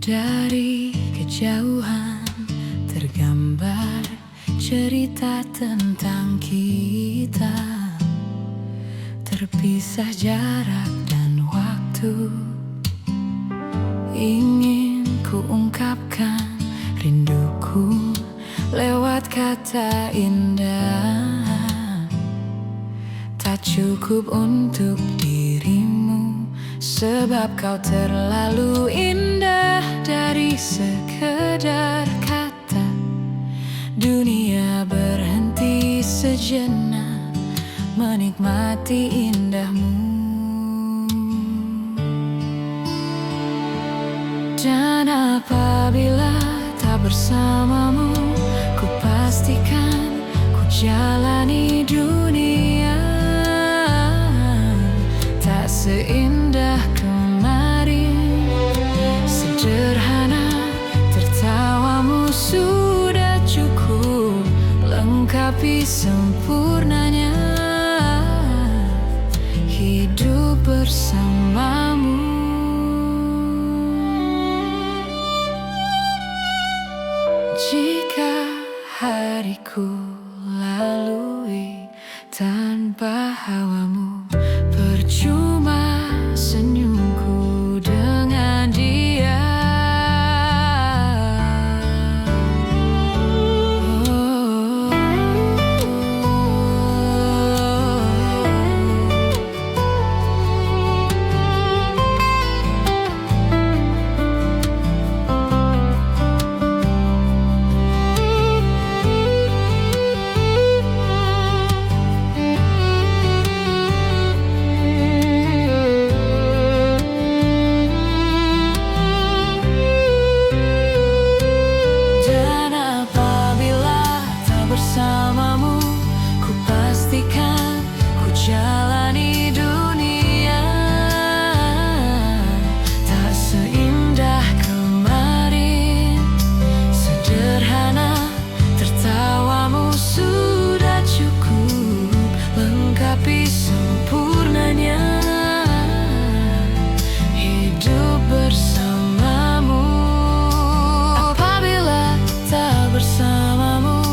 Dari kejauhan tergambar cerita tentang kita, terpisah jarak dan waktu. Ingin ku ungkapkan rinduku lewat kata indah. Tak cukup untuk dirimu, sebab kau terlalu indah. Dari sekedar kata, dunia berhenti sejenak menikmati indahmu. Dan apabila tak bersamamu, ku pastikan ku jalani dunia tak seindah kemarin. Sederhana, tertawamu sudah cukup lengkapi sempurnanya hidup bersamamu. Jika hariku lalui tanpa hawamu, percuma senyumku dengan dia. Bersamamu, ku pastikan ku jalani dunia tak seindah kemarin. Sederhana, tertawamu sudah cukup lengkapi sempurnanya hidup bersamamu. Apabila tak bersamamu,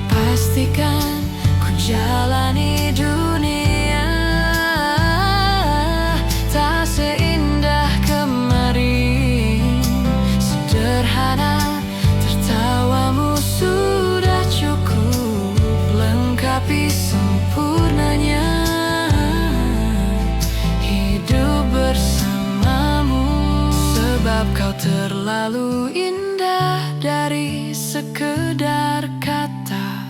pastikan ku jalani dunia tak seindah kemarin. Sederhana, tertawamu sudah cukup lengkapi sempurnanya hidup bersamamu. Sebab kau terlalu indah. Dari sekedar kata,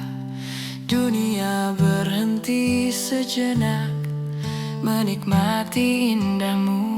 dunia berhenti sejenak menikmati indahmu.